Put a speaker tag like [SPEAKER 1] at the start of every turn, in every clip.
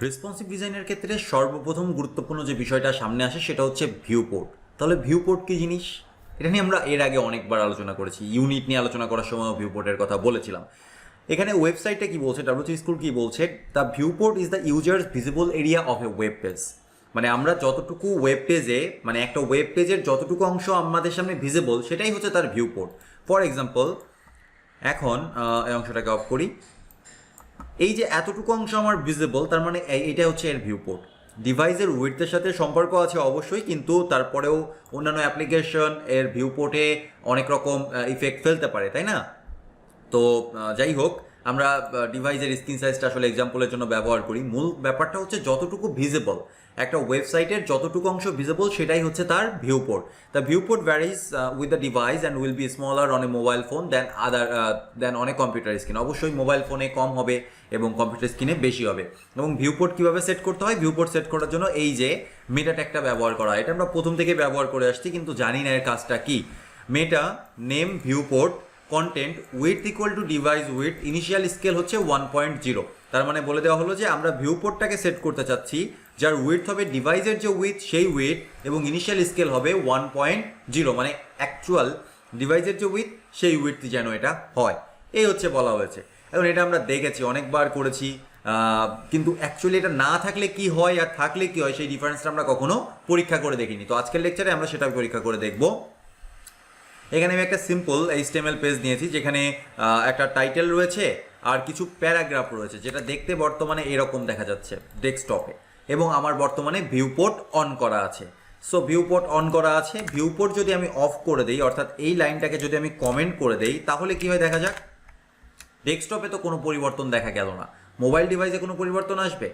[SPEAKER 1] Responsive ডিজাইনের ক্ষেত্রে সর্বপ্রথম গুরুত্বপূর্ণ যে বিষয়টা সামনে আসে সেটা হচ্ছে ভিউপোর্ট। তাহলে ভিউপোর্ট কি জিনিস? এটা নিয়ে আমরা এর আগে অনেকবার আলোচনা করেছি, ইউনিট নিয়ে আলোচনা করার সময় ভিউপোর্টের কথা বলেছিলাম। এখানে ওয়েবসাইটটা কি বলছে, ডাব্লিউসি স্কুল কি বলছে, the viewport is the users visible area of A web page. মানে আমরা যতটুকু ওয়েব পেজে, মানে একটা ওয়েব পেজের যতটুকু অংশ আমাদের সামনে ভিজিবল সেটাই হচ্ছে তার ভিউপোর্ট। ফর এক্সাম্পল, এখন এই অংশটাকে অফ করি, এই যে এতটুকু অংশ আমার ভিজিবল, তার মানে এইটা হচ্ছে এর ভিউপোর্ট। ডিভাইসের উইডথের সাথে সম্পর্ক আছে অবশ্যই, কিন্তু তারপরেও অন্যান্য অ্যাপ্লিকেশন এর ভিউপোর্টে অনেক রকম ইফেক্ট ফেলতে পারে, তাই না? তো যাই হোক, আমরা ডিভাইসের স্ক্রিন সাইজটা আসলে এক্সাম্পলের জন্য ব্যবহার করি। মূল ব্যাপারটা হচ্ছে যতটুকু ভিজিবল, একটা ওয়েবসাইটের যতটুকু অংশ ভিজিবল সেটাই হচ্ছে তার viewport. The viewport varies with the device and will be smaller on a mobile phone than on a computer screen. অবশ্যই মোবাইল ফোনে কম হবে এবং কম্পিউটার স্ক্রিনে বেশি হবে। এবং ভিউপোর্ট কীভাবে সেট করতে হয়? ভিউপোর্ট সেট করার জন্য এই যে মেটা ট্যাগটা ব্যবহার করা, এটা আমরা প্রথম থেকে ব্যবহার করে আসছি, কিন্তু জানি না এর কাজটা কি। Meta name viewport content width equal to device width, initial scale হচ্ছে 1.0। তার মানে বলে দেওয়া হলো যে আমরা ভিউপোর্টটাকে সেট করতে চাচ্ছি যার উইথ হবে ডিভাইসের যে উইথ সেই উইথ, এবং ইনিশিয়াল স্কেল হবে 1.0, মানে অ্যাকচুয়াল ডিভাইসের যে উইথ সেই উইথটি যেন এটা হয়, এই হচ্ছে বলা হয়েছে। এখন এটা আমরা দেখেছি, অনেকবার করেছি, কিন্তু অ্যাকচুয়ালি এটা না থাকলে কি হয় আর থাকলে কি হয় সেই ডিফারেন্সটা আমরা কখনো পরীক্ষা করে দেখিনি। তো আজকের লেকচারে আমরা সেটা পরীক্ষা করে দেখব। এখানে আমি একটা সিম্পল HTML পেজ নিয়েছি, যেখানে একটা টাইটেল রয়েছে আর কিছু প্যারাগ্রাফ রয়েছে, যেটা দেখতে বর্তমানে এরকম দেখা যাচ্ছে ডেস্কটপে, এবং আমার বর্তমানে ভিউপোর্ট অন করা আছে। সো ভিউপোর্ট অন করা আছে, ভিউপোর্ট যদি আমি অফ করে দিই, অর্থাৎ এই লাইনটাকে যদি আমি কমেন্ট করে দেই, তাহলে কি হয় দেখা যাক। ডেস্কটপে তো কোনো পরিবর্তন দেখা গেল না, মোবাইল ডিভাইসে কোনো পরিবর্তন আসবে?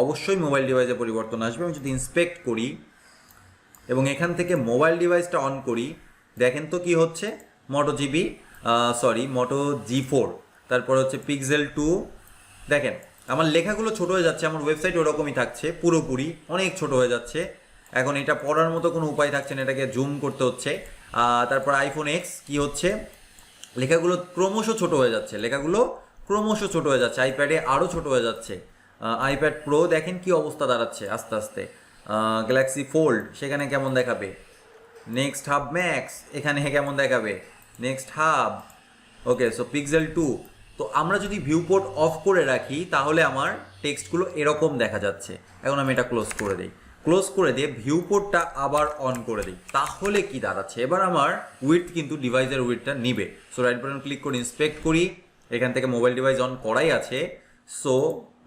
[SPEAKER 1] অবশ্যই মোবাইল ডিভাইসে পরিবর্তন আসবে। আমি যদি ইন্সপেক্ট করি এবং এখান থেকে মোবাইল ডিভাইসটা অন করি, দেখেন তো কি হচ্ছে। মোটো G4, তারপর হচ্ছে পিক্সেল 2। দেখেন আমার লেখাগুলো ছোট হয়ে যাচ্ছে, আমার ওয়েবসাইট ওরকমই থাকছে, পুরোপুরি অনেক ছোট হয়ে যাচ্ছে। এখন এটা পড়ার মতো কোনো উপায় থাকছে না, এটাকে জুম করতে হচ্ছে। তারপর আইফোন এক্স কি হচ্ছে, লেখাগুলো ক্রমশ ছোট হয়ে যাচ্ছে, আইপ্যাডে আরও ছোট হয়ে যাচ্ছে। আইপ্যাড প্রো দেখেন কি অবস্থা দাঁড়াচ্ছে আস্তে আস্তে। গ্যালাক্সি ফোল্ড সেখানে কেমন দেখাবে, নেক্সট হাব ম্যাক্স এখানে কেমন দেখাবে, নেক্সট হাব, ওকে। So pixel 2। তো আমরা যদি ভিউপোর্ট অফ করে রাখি তাহলে আমার টেক্সটগুলো এরকম দেখা যাচ্ছে। এখন আমি এটা ক্লোজ করে দিয়ে ভিউপোর্টটা আবার অন করে দিই, তাহলে কি দাঁড়াচ্ছে, এবার আমার উইডথ কিন্তু ডিভাইসের উইডথটা নিবে। সো রাইট বাটন ক্লিক করে ইন্সপেক্ট করি, এখান থেকে মোবাইল ডিভাইস অন করাই আছে। সো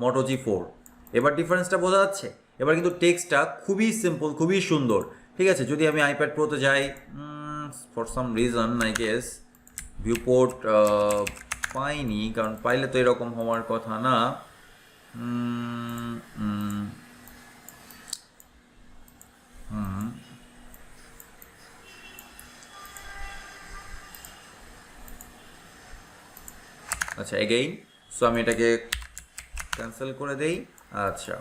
[SPEAKER 1] মোটো G4, এবার ডিফারেন্সটা বোঝা যাচ্ছে। এবার কিন্তু টেক্সটটা খুবই সিম্পল, খুবই সুন্দর, ঠিক আছে। যদি আমি আইপ্যাড প্রোতে যাই, for some reason I guess viewport পাইনি, কারণ পাইলে তো এরকম হওয়ার কথা না। আচ্ছা, এগেইন। সো আমি এটাকে ক্যান্সেল করে দেই। আচ্ছা,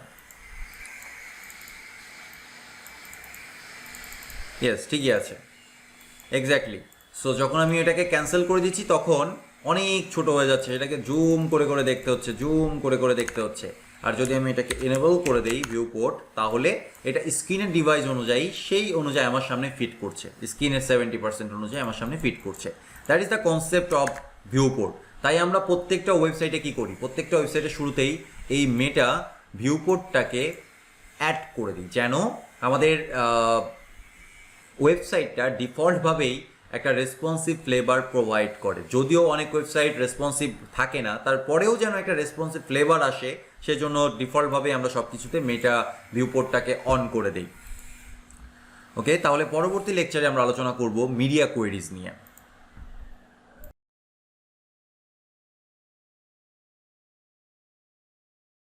[SPEAKER 1] ইয়েস, ঠিকই আছে, এক্স্যাক্টলি। সো যখন আমি এটাকে ক্যান্সেল করে দিচ্ছি তখন অনেক ছোট হয়ে যাচ্ছে, এটাকে জুম করে দেখতে হচ্ছে। আর যদি আমি এটাকে এনেবল করে দেই ভিউপোর্ট, তাহলে এটা স্ক্রিনের ডিভাইস অনুযায়ী সেই অনুযায়ী আমার সামনে ফিট করছে, স্ক্রিনের 70% অনুযায়ী আমার সামনে ফিট করছে। That is the concept of viewport. তাই আমরা প্রত্যেকটা ওয়েবসাইটে কি করি, প্রত্যেকটা ওয়েবসাইটের শুরুতেই এই মেটা ভিউপোর্টটাকে অ্যাড করে দিই, যেন আমাদের ওয়েবসাইটটা ডিফল্টভাবেই একটা রেসপন্সিভ ফ্লেভার প্রোভাইড করে। যদিও অনেক ওয়েবসাইট রেসপন্সিভ থাকে না, তারপরেও যেন একটা রেসপন্সিভ ফ্লেভার আসে, সেজন্য ডিফল্টভাবে আমরা সব কিছুতে মেটা ভিউপোর্টটাকে অন করে দিই। ওকে, তাহলে পরবর্তী লেকচারে আমরা আলোচনা করব মিডিয়া কোয়েরিজ নিয়ে।